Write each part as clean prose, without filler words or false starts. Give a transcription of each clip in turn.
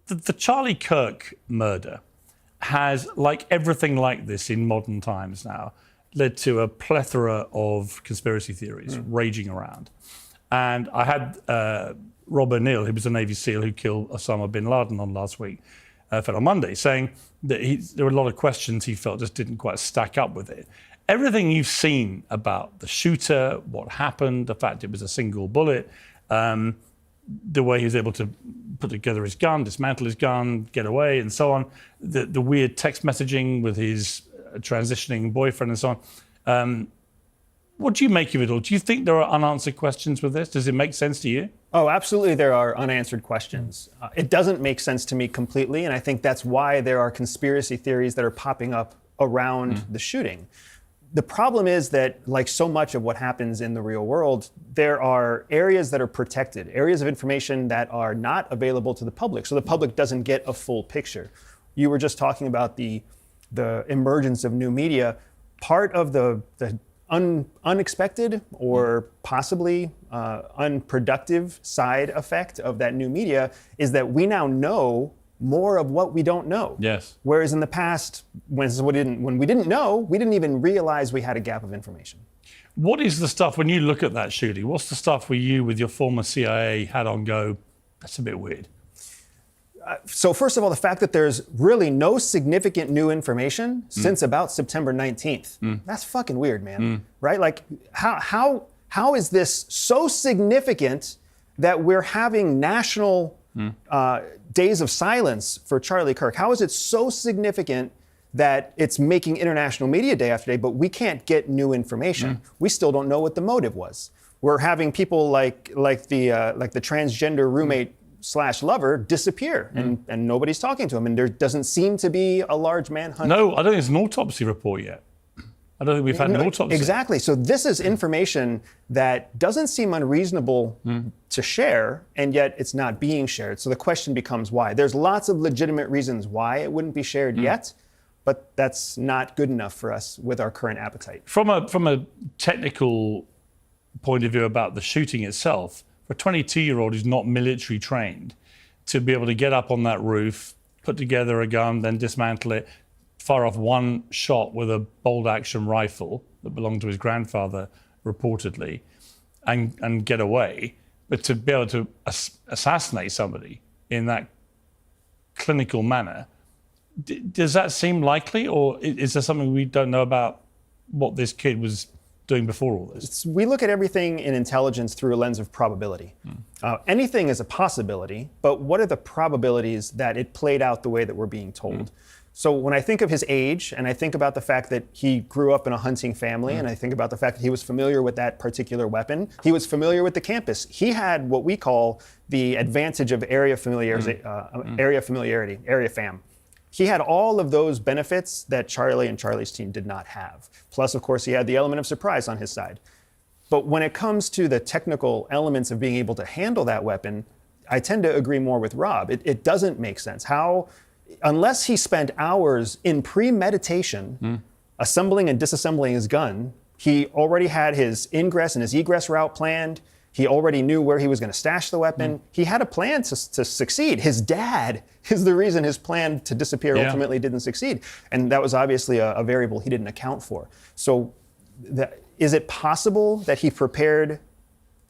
the Charlie Kirk murder has, like everything like this in modern times now, led to a plethora of conspiracy theories raging around. And I had Rob O'Neill, who was a Navy SEAL who killed Osama bin Laden on last week, on Monday, saying that there were a lot of questions he felt just didn't quite stack up with it. Everything you've seen about the shooter, what happened, the fact it was a single bullet, the way he was able to put together his gun, dismantle his gun, get away, and so on, the weird text messaging with his transitioning boyfriend and so on. What do you make of it all? Do you think there are unanswered questions with this? Does it make sense to you? Oh, absolutely there are unanswered questions. It doesn't make sense to me completely, and I think that's why there are conspiracy theories that are popping up around the shooting. The problem is that, like so much of what happens in the real world, there are areas that are protected, areas of information that are not available to the public, so the public doesn't get a full picture. You were just talking about the emergence of new media. Part of the unexpected or possibly unproductive side effect of that new media is that we now know more of what we don't know. Yes. Whereas in the past, when we didn't know, we didn't even realize we had a gap of information. What is the stuff, when you look at that shooting, what's the stuff where you, with your former CIA hat on, go, that's a bit weird? So first of all, the fact that there's really no significant new information since about September 19th, that's fucking weird, man. Right? Like, how is this so significant that we're having national days of silence for Charlie Kirk? How is it so significant that it's making International Media Day after day, but we can't get new information? We still don't know what the motive was. We're having people like the transgender roommate / lover disappear, and nobody's talking to him, and there doesn't seem to be a large manhunt. No, I don't think there's an autopsy report yet. I don't think we've had an autopsy. Exactly. So this is information that doesn't seem unreasonable to share, and yet it's not being shared. So the question becomes why. There's lots of legitimate reasons why it wouldn't be shared yet, but that's not good enough for us with our current appetite. From a technical point of view about the shooting itself, for a 22-year-old who's not military trained, to be able to get up on that roof, put together a gun, then dismantle it, fire off one shot with a bolt-action rifle that belonged to his grandfather, reportedly, and get away, but to be able to assassinate somebody in that clinical manner, does that seem likely, or is there something we don't know about what this kid was doing before all this? We look at everything in intelligence through a lens of probability. Anything is a possibility, but what are the probabilities that it played out the way that we're being told? So when I think of his age, and I think about the fact that he grew up in a hunting family, and I think about the fact that he was familiar with that particular weapon, he was familiar with the campus. He had what we call the advantage of area familiarity, area fam. He had all of those benefits that Charlie and Charlie's team did not have. Plus, of course, he had the element of surprise on his side. But when it comes to the technical elements of being able to handle that weapon, I tend to agree more with Rob. It doesn't make sense. Unless he spent hours in premeditation assembling and disassembling his gun, he already had his ingress and his egress route planned. He already knew where he was going to stash the weapon. He had a plan to succeed. His dad is the reason his plan to disappear ultimately didn't succeed. And that was obviously a variable he didn't account for. So is it possible that he prepared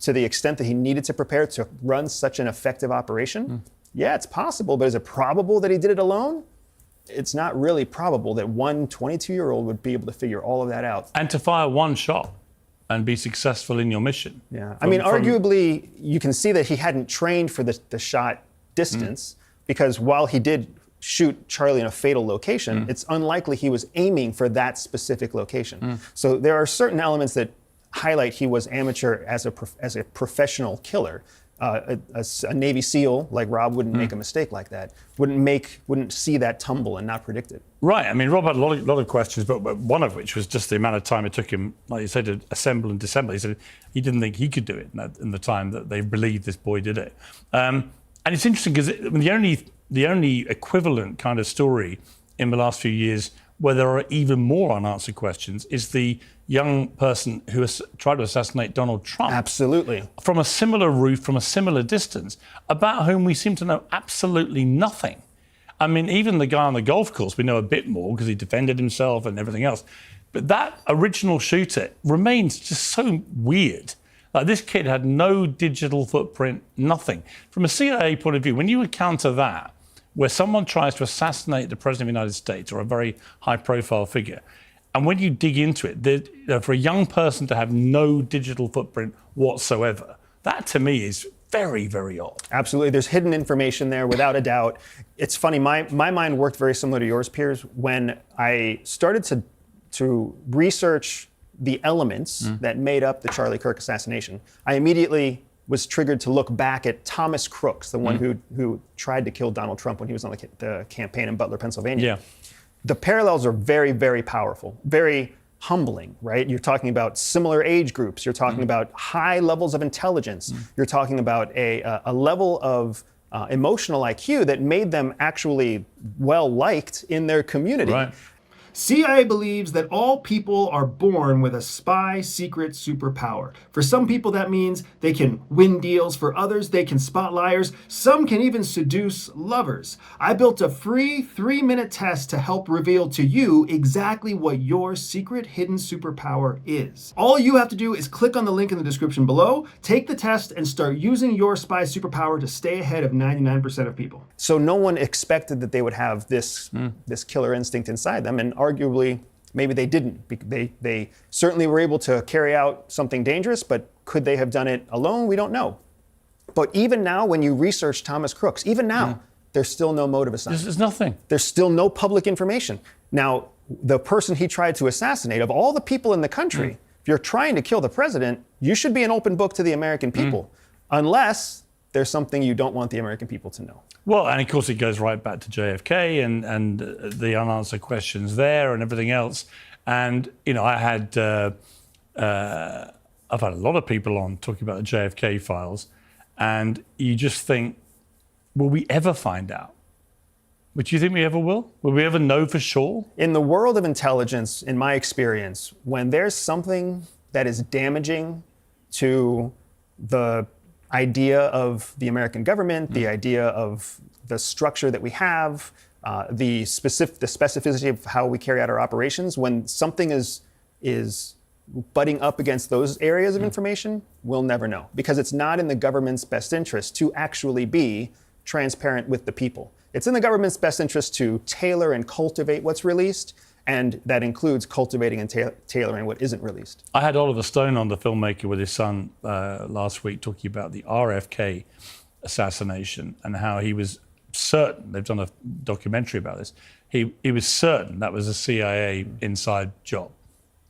to the extent that he needed to prepare to run such an effective operation? Yeah, it's possible, but is it probable that he did it alone? It's not really probable that one 22-year-old would be able to figure all of that out. And to fire one shot and be successful in your mission. Yeah, I mean, arguably, you can see that he hadn't trained for the shot distance, because while he did shoot Charlie in a fatal location, it's unlikely he was aiming for that specific location. So there are certain elements that highlight he was amateur as a professional killer. A Navy SEAL like Rob wouldn't make a mistake like that. Wouldn't see that tumble and not predict it. Right. I mean, Rob had a lot of questions, but one of which was just the amount of time it took him, like you said, to assemble and disassemble. He said he didn't think he could do it in the time that they believed this boy did it. And it's interesting because the only equivalent kind of story in the last few years where there are even more unanswered questions is the young person who tried to assassinate Donald Trump. Absolutely. From a similar route, from a similar distance, about whom we seem to know absolutely nothing. I mean, even the guy on the golf course, we know a bit more because he defended himself and everything else. But that original shooter remains just so weird. Like, this kid had no digital footprint, nothing. From a CIA point of view, when you encounter that, where someone tries to assassinate the President of the United States or a very high-profile figure, and when you dig into it, for a young person to have no digital footprint whatsoever, that to me is very, very odd. Absolutely. There's hidden information there, without a doubt. It's funny, my mind worked very similar to yours, Piers, when I started to research the elements that made up the Charlie Kirk assassination. I immediately was triggered to look back at Thomas Crooks, the one who tried to kill Donald Trump when he was on the campaign in Butler, Pennsylvania. Yeah. The parallels are very, very powerful, very humbling, right? You're talking about similar age groups. You're talking about high levels of intelligence. You're talking about a level of emotional IQ that made them actually well-liked in their community. Right. CIA believes that all people are born with a spy secret superpower. For some people, that means they can win deals. For others, they can spot liars. Some can even seduce lovers. I built a free 3-minute test to help reveal to you exactly what your secret hidden superpower is. All you have to do is click on the link in the description below, take the test, and start using your spy superpower to stay ahead of 99% of people. So no one expected that they would have this killer instinct inside them, and arguably, maybe they didn't. They certainly were able to carry out something dangerous, but could they have done it alone? We don't know. But even now, when you research Thomas Crooks, even now, there's still no motive assigned. There's nothing. There's still no public information. Now, the person he tried to assassinate, of all the people in the country, if you're trying to kill the president, you should be an open book to the American people, unless there's something you don't want the American people to know. Well, and of course it goes right back to JFK and the unanswered questions there and everything else. And, you know, I've had a lot of people on talking about the JFK files, and you just think, will we ever find out? But do you think we ever will? Will we ever know for sure? In the world of intelligence, in my experience, when there's something that is damaging to the idea of the American government, the idea of the structure that we have, the specificity of how we carry out our operations, when something is butting up against those areas of information, we'll never know. Because it's not in the government's best interest to actually be transparent with the people. It's in the government's best interest to tailor and cultivate what's released, and that includes cultivating and tailoring what isn't released. I had Oliver Stone on, the filmmaker, with his son last week, talking about the RFK assassination and how he was certain, they've done a documentary about this, he was certain that was a CIA inside job.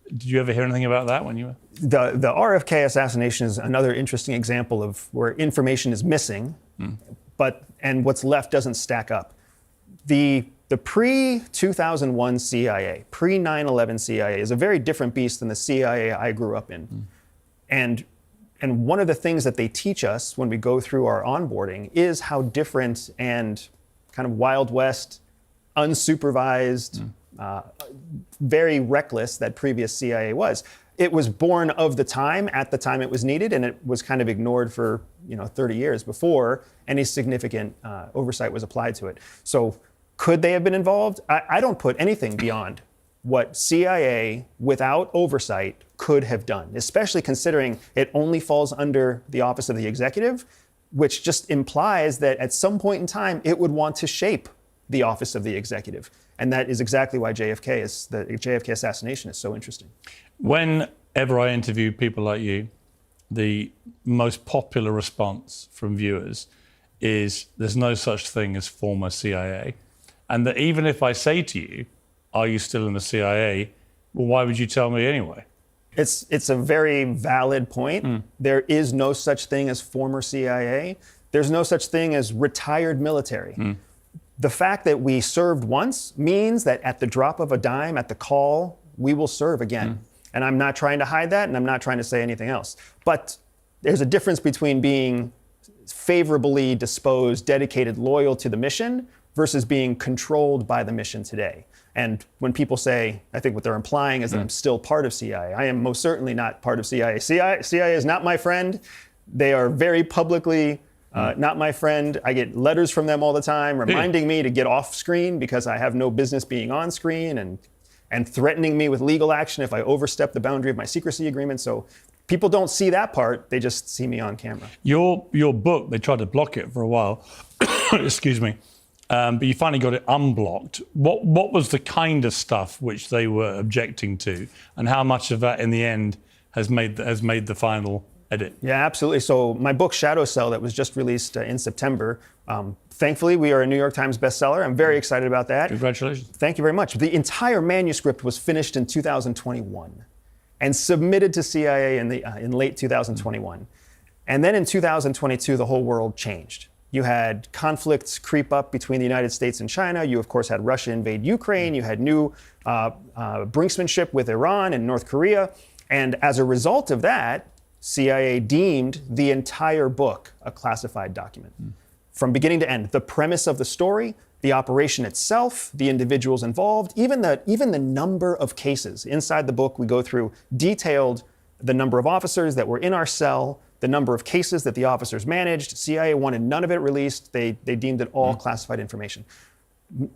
Did you ever hear anything about that when you were? The RFK assassination is another interesting example of where information is missing, and what's left doesn't stack up. The pre-2001 CIA, pre-9/11 CIA is a very different beast than the CIA I grew up in. And one of the things that they teach us when we go through our onboarding is how different and kind of Wild West, unsupervised, very reckless that previous CIA was. It was born of the time, at the time it was needed, and it was kind of ignored for 30 years before any significant oversight was applied to it. So could they have been involved? I don't put anything beyond what CIA, without oversight, could have done, especially considering it only falls under the office of the executive, which just implies that at some point in time, it would want to shape the office of the executive. And that is exactly why the JFK assassination is so interesting. Whenever I interview people like you, the most popular response from viewers is there's no such thing as former CIA. And that even if I say to you, are you still in the CIA? Well, why would you tell me anyway? It's a very valid point. There is no such thing as former CIA. There's no such thing as retired military. The fact that we served once means that at the drop of a dime, at the call, we will serve again. And I'm not trying to hide that, and I'm not trying to say anything else. But there's a difference between being favorably disposed, dedicated, loyal to the mission, versus being controlled by the mission today. And when people say, I think what they're implying is that I'm still part of CIA. I am most certainly not part of CIA. CIA is not my friend. They are very publicly not my friend. I get letters from them all the time reminding me to get off screen because I have no business being on screen, and threatening me with legal action if I overstep the boundary of my secrecy agreement. So people don't see that part. They just see me on camera. Your book, they tried to block it for a while. Excuse me. But you finally got it unblocked. What was the kind of stuff which they were objecting to, and how much of that in the end has made the final edit? Yeah, absolutely. So my book Shadow Cell, that was just released in September. Thankfully, we are a New York Times bestseller. I'm very excited about that. Congratulations. Thank you very much. The entire manuscript was finished in 2021 and submitted to CIA in late 2021. And then in 2022, the whole world changed. You had conflicts creep up between the United States and China. You, of course, had Russia invade Ukraine. You had new brinksmanship with Iran and North Korea. And as a result of that, CIA deemed the entire book a classified document. From beginning to end, the premise of the story, the operation itself, the individuals involved, even the number of cases. Inside the book, we go through detailed the number of officers that were in our cell, the number of cases that the officers managed. CIA wanted none of it released. They deemed it all classified information.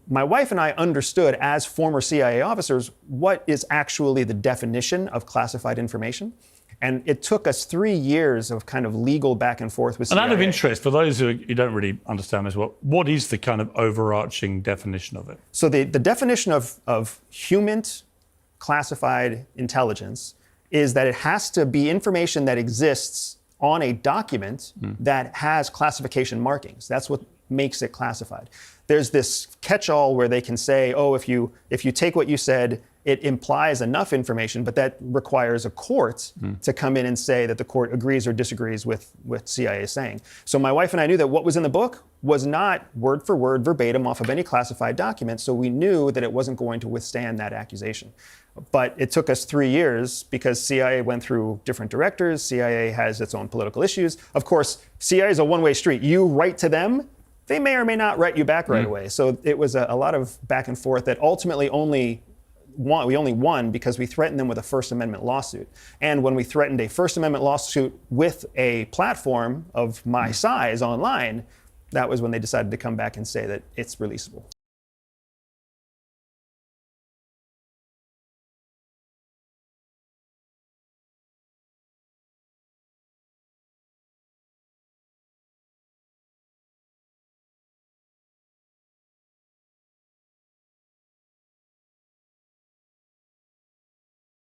My wife and I understood, as former CIA officers, what is actually the definition of classified information. And it took us 3 years of kind of legal back and forth with CIA. And out of interest, for those who don't really understand this, what is the kind of overarching definition of it? So the definition of human classified intelligence is that it has to be information that exists on a document that has classification markings. That's what makes it classified. There's this catch-all where they can say, oh, if you take what you said, it implies enough information, but that requires a court to come in and say that the court agrees or disagrees with what CIA is saying. So my wife and I knew that what was in the book was not word for word verbatim off of any classified document, so we knew that it wasn't going to withstand that accusation. But it took us 3 years because CIA went through different directors. CIA has its own political issues. Of course, CIA is a one-way street. You write to them, they may or may not write you back right away. So it was a lot of back and forth that ultimately we only won because we threatened them with a First Amendment lawsuit. And when we threatened a First Amendment lawsuit with a platform of my size online, that was when they decided to come back and say that it's releasable.